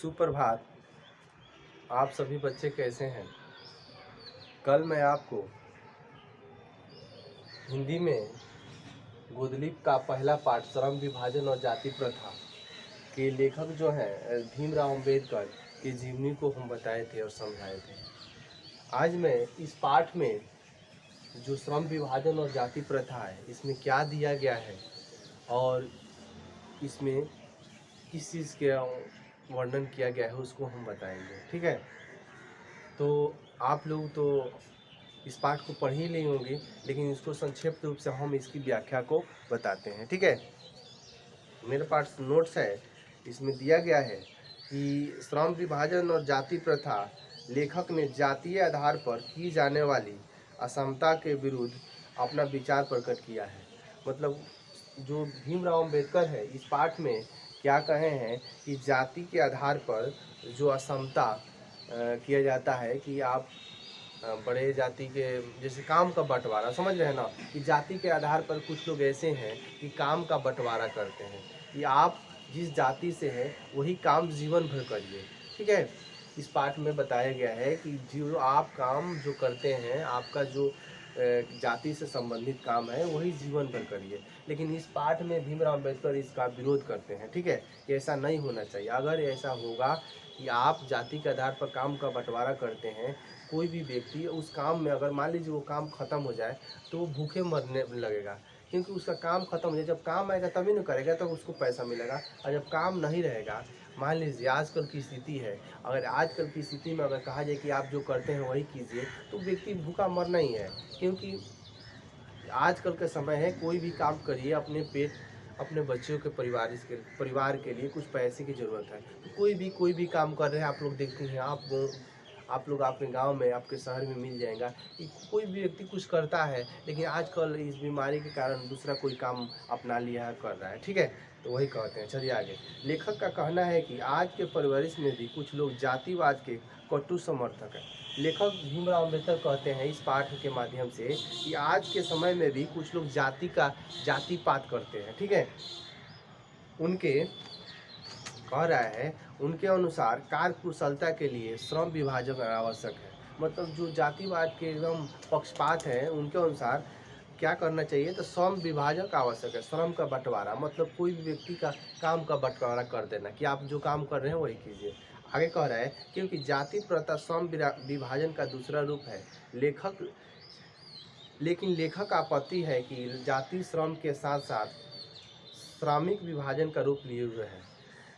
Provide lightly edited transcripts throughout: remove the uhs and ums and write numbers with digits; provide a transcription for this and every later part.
सुप्रभात। आप सभी बच्चे कैसे हैं? कल मैं आपको हिंदी में गोदलीप का पहला पाठ श्रम विभाजन और जाति प्रथा के लेखक जो हैं भीमराव अंबेडकर की जीवनी को हम बताए थे और समझाए थे। आज मैं इस पाठ में जो श्रम विभाजन और जाति प्रथा है इसमें क्या दिया गया है और इसमें किस चीज़ के वर्णन किया गया है उसको हम बताएंगे। ठीक है, तो आप लोग तो इस पाठ को पढ़ ही नहीं होंगे, लेकिन इसको संक्षिप्त रूप से हम इसकी व्याख्या को बताते हैं। ठीक है, मेरे पास नोट्स है, इसमें दिया गया है कि श्रम विभाजन और जाति प्रथा लेखक ने जातीय आधार पर की जाने वाली असमता के विरुद्ध अपना विचार प्रकट किया है। मतलब जो भीमराव अंबेडकर है इस पाठ में क्या कहे हैं कि जाति के आधार पर जो असमता किया जाता है कि आप बड़े जाति के जैसे काम का बंटवारा समझ रहे हैं ना, कि जाति के आधार पर कुछ लोग ऐसे हैं कि काम का बंटवारा करते हैं कि आप जिस जाति से हैं वही काम जीवन भर करिए। ठीक है, इस पाठ में बताया गया है कि जो आप काम जो करते हैं, आपका जो जाति से संबंधित काम है वही जीवन भर करिए। लेकिन इस पाठ में भीमराव अम्बेडकर इसका विरोध करते हैं। ठीक है, कि ऐसा नहीं होना चाहिए। अगर ऐसा होगा कि आप जाति के आधार पर काम का बंटवारा करते हैं, कोई भी व्यक्ति उस काम में अगर मान लीजिए वो काम खत्म हो जाए तो वो भूखे मरने लगेगा, क्योंकि उसका काम खत्म हो जाए। जब काम आएगा तभी ना करेगा, तब उसको पैसा मिलेगा। और जब काम नहीं रहेगा, मान लीजिए आजकल की स्थिति है, अगर आजकल की स्थिति में अगर कहा जाए कि आप जो करते हैं वही कीजिए, तो व्यक्ति भूखा मरना ही है। क्योंकि आजकल का समय है, कोई भी काम करिए अपने पेट, अपने बच्चों के परिवार के लिए कुछ पैसे की ज़रूरत है, तो कोई भी काम कर रहे हैं। आप लोग देखते हैं, आप लोग आपके गांव में, आपके शहर में मिल जाएगा कि कोई भी व्यक्ति कुछ करता है, लेकिन आजकल इस बीमारी के कारण दूसरा कोई काम अपना लिया है, कर रहा है। ठीक है, तो वही कहते हैं। चलिए आगे। लेखक का कहना है कि आज के परिवेश में भी कुछ लोग जातिवाद के कटु समर्थक हैं। लेखक भीमराव अम्बेडकर कहते हैं इस पाठ के माध्यम से कि आज के समय में भी कुछ लोग जातिपात करते हैं। ठीक है, उनके कह रहा है, उनके अनुसार कार्य कुशलता के लिए श्रम विभाजन आवश्यक है। मतलब जो जातिवाद के एकदम पक्षपात है, उनके अनुसार क्या करना चाहिए, तो श्रम विभाजक आवश्यक है। श्रम का बंटवारा मतलब कोई भी व्यक्ति का काम का बंटवारा कर देना कि आप जो काम कर रहे हैं वही कीजिए। आगे कह रहा है, क्योंकि जाति प्रथा श्रम विभाजन का दूसरा रूप है। लेखक आपत्ति है कि जाति श्रम के साथ साथ श्रमिक विभाजन का रूप लिए हुए है।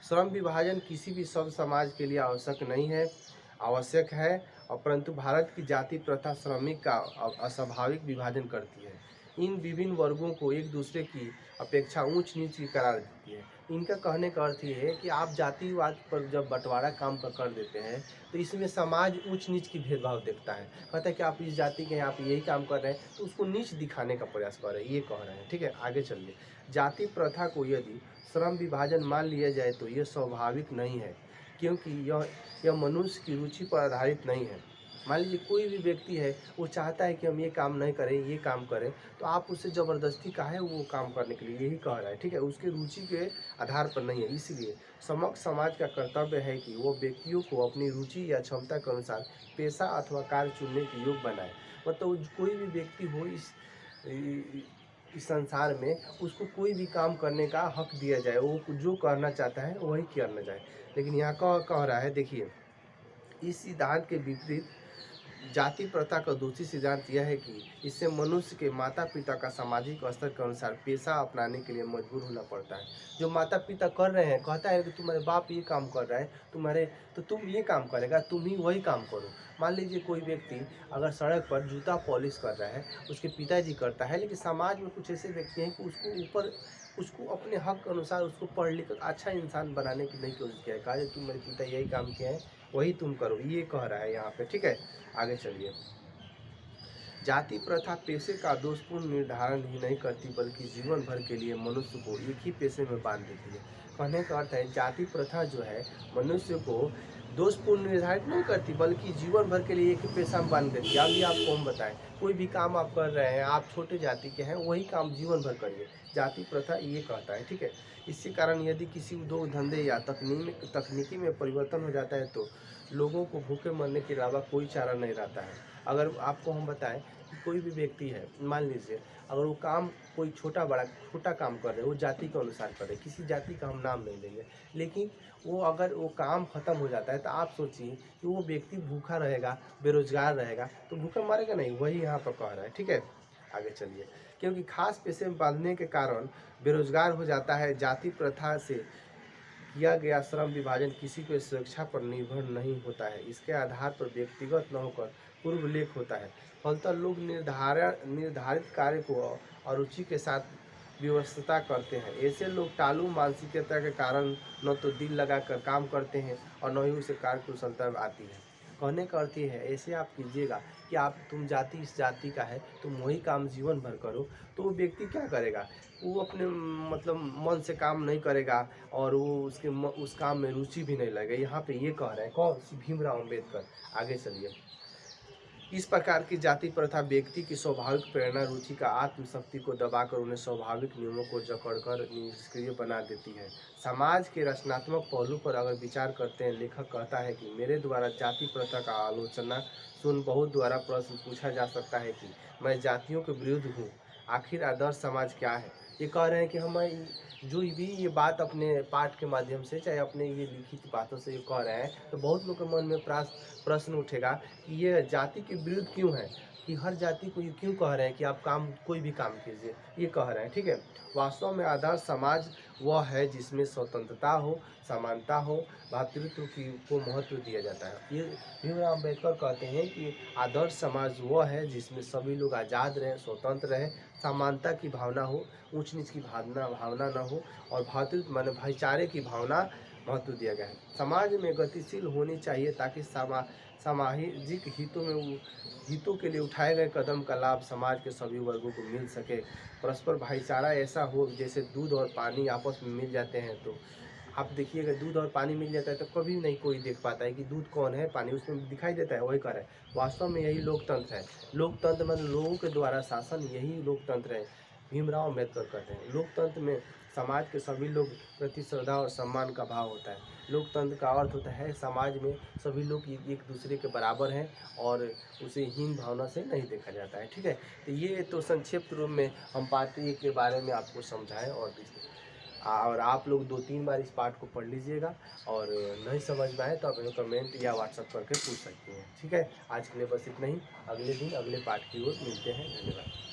श्रम विभाजन किसी भी सब समाज के लिए आवश्यक है, और परंतु भारत की जाति प्रथा श्रमिक का अस्वाभाविक विभाजन करती है। इन विभिन्न वर्गों को एक दूसरे की अपेक्षा ऊंच नीच की करार देती है। इनका कहने का अर्थ ये है कि आप जातिवाद पर जब बंटवारा काम का कर देते हैं तो इसमें समाज ऊंच नीच की भेदभाव देखता है। कहता है कि आप इस जाति के हैं, आप यही काम कर रहे हैं, तो उसको नीच दिखाने का प्रयास कर रहे हैं, ये कह रहे हैं। ठीक है, आगे चलिए। जाति प्रथा को यदि श्रम विभाजन मान लिया जाए तो यह स्वाभाविक नहीं है, क्योंकि यह मनुष्य की रुचि पर आधारित नहीं है। मान लीजिए कोई भी व्यक्ति है, वो चाहता है कि हम ये काम नहीं करें, ये काम करें, तो आप उससे ज़बरदस्ती काहे वो काम करने के लिए, यही कह रहा है। ठीक है, उसके रुचि के आधार पर नहीं है। इसलिए समग्र समाज का कर्तव्य है कि वो व्यक्तियों को अपनी रुचि या क्षमता के अनुसार पेशा अथवा कार्य चुनने के योग्य बनाए। मतलब कोई भी व्यक्ति हो इस संसार में, उसको कोई भी काम करने का हक दिया जाए, वो जो करना चाहता है वही करना जाए। लेकिन यहाँ कह रहा है, देखिए, इस सिद्धांत के विपरीत जाति प्रथा का दूसरी सिद्धांत यह है कि इससे मनुष्य के माता पिता का सामाजिक स्तर के अनुसार पेशा अपनाने के लिए मजबूर होना पड़ता है। जो माता पिता कर रहे हैं, कहता है कि तुम्हारे बाप ये काम कर रहा है, तो तुम ये काम करेगा, तुम ही वही काम करो। मान लीजिए कोई व्यक्ति अगर सड़क पर जूता पॉलिश कर रहा है, उसके पिताजी करता है, लेकिन समाज में कुछ ऐसे व्यक्ति हैं कि उसको अपने हक के अनुसार उसको पढ़ लिख कर अच्छा इंसान बनाने की नहीं कोशिश किया है। कहा तुम मेरे पिता यही काम किए हैं, वही तुम करो, ये कह रहा है यहाँ पे। ठीक है, आगे चलिए। जाति प्रथा पेशे का दोषपूर्ण निर्धारण ही नहीं करती, बल्कि जीवन भर के लिए मनुष्य को एक ही पेशे में बांध देती है। कहने का अर्थ है जाति प्रथा जो है मनुष्य को दोषपूर्ण निर्धारित नहीं करती, बल्कि जीवन भर के लिए एक ही पेशा में बांध देती है। अभी आपको हम बताएं, कोई भी काम आप कर रहे हैं, आप छोटे जाति के हैं, वही काम जीवन भर करिए। जाति प्रथा ये कहता है, ठीक है। इसी कारण यदि किसी उद्योग धंधे या तकनीकी में परिवर्तन हो जाता है तो लोगों को भूखे मरने के अलावा कोई चारा नहीं रहता है। अगर आपको हम बताएं कि कोई भी व्यक्ति है, मान लीजिए अगर वो काम कोई छोटा काम कर रहे हैं, वो जाति के अनुसार कर रहे हैं, किसी जाति का हम नाम नहीं लेंगे, लेकिन वो अगर वो काम खत्म हो जाता है तो आप सोचिए कि वो व्यक्ति भूखा रहेगा, बेरोजगार रहेगा, तो भूखा मरेगा नहीं। वही यहाँ पर कह रहा है, ठीक है। आगे चलिए। क्योंकि खास पेशे में बांधने के कारण बेरोजगार हो जाता है। जाति प्रथा से किया गया श्रम विभाजन किसी के स्वेच्छा पर निर्भर नहीं होता है, इसके आधार पर व्यक्तिगत न होकर पूर्व लेख होता है। फलतः लोग निर्धारित कार्य को अरुचि के साथ व्यवस्था करते हैं। ऐसे लोग टालू मानसिकता के कारण न तो दिल लगाकर काम करते हैं और न ही उसे कार्य कुशलता आती है। कहने का अर्थ ये है, ऐसे आप कीजिएगा कि तुम जाति इस जाति का है, तुम वही काम जीवन भर करो, तो वो व्यक्ति क्या करेगा, वो अपने मतलब मन से काम नहीं करेगा और वो उस काम में रुचि भी नहीं लगेगा। यहाँ पे ये कह रहे हैं कौन, भीमराव अम्बेडकर। आगे चलिए। इस प्रकार की जाति प्रथा व्यक्ति की स्वाभाविक प्रेरणा रुचि का आत्मशक्ति को दबाकर उन्हें स्वाभाविक नियमों को जकड़कर निष्क्रिय बना देती है। समाज के रचनात्मक पहलू पर अगर विचार करते हैं, लेखक कहता है कि मेरे द्वारा जाति प्रथा का आलोचना सुन बहुत द्वारा प्रश्न पूछा जा सकता है कि मैं जातियों के विरुद्ध हूँ, आखिर आदर्श समाज क्या है। ये कह रहे हैं कि हम जो भी ये बात अपने पाठ के माध्यम से चाहे अपने ये लिखित बातों से ये कह रहे हैं, तो बहुत लोग के मन में प्रश्न उठेगा कि ये जाति के विरुद्ध क्यों है, कि हर जाति को ये क्यों कह रहे हैं कि आप कोई भी काम कीजिए, ये कह रहे हैं, ठीक है। वास्तव में आदर्श समाज वह है जिसमें स्वतंत्रता हो, समानता हो, भातृत्व को महत्व दिया जाता है। ये भीमराव अम्बेडकर कहते हैं कि आदर्श समाज वह है जिसमें सभी लोग आज़ाद रहें, स्वतंत्र रहें, समानता की भावना हो, ऊंच नीच की भावना न हो, और भातृत्व माने भाईचारे की भावना महत्व दिया गया है। समाज में गतिशील होनी चाहिए ताकि सामाजिक हितों के लिए उठाए गए कदम का लाभ समाज के सभी वर्गों को मिल सके। परस्पर भाईचारा ऐसा हो जैसे दूध और पानी आपस में मिल जाते हैं। तो आप देखिएगा, दूध और पानी मिल जाता है तो कभी नहीं कोई देख पाता है कि दूध कौन है, पानी उसमें दिखाई देता है, वही कर है। वास्तव में यही लोकतंत्र है। लोकतंत्र मतलब लोगों के द्वारा शासन, यही लोकतंत्र है। भीमराव अम्बेडकर कहते हैं लोकतंत्र में समाज के सभी लोग प्रति श्रद्धा और सम्मान का भाव होता है। लोकतंत्र का अर्थ होता है समाज में सभी लोग एक दूसरे के बराबर हैं और उसे हीन भावना से नहीं देखा जाता है, ठीक है। तो ये तो संक्षिप्त रूप में हम पार्टी के बारे में आपको समझाएं, और आप लोग 2-3 बार इस पाठ को पढ़ लीजिएगा, और नहीं समझ में आए तो आप हमें कमेंट या व्हाट्सएप करके पूछ सकते हैं, ठीक है। आज के लिए बस इतना ही। अगले दिन अगले पाठ की ओर मिलते हैं। धन्यवाद।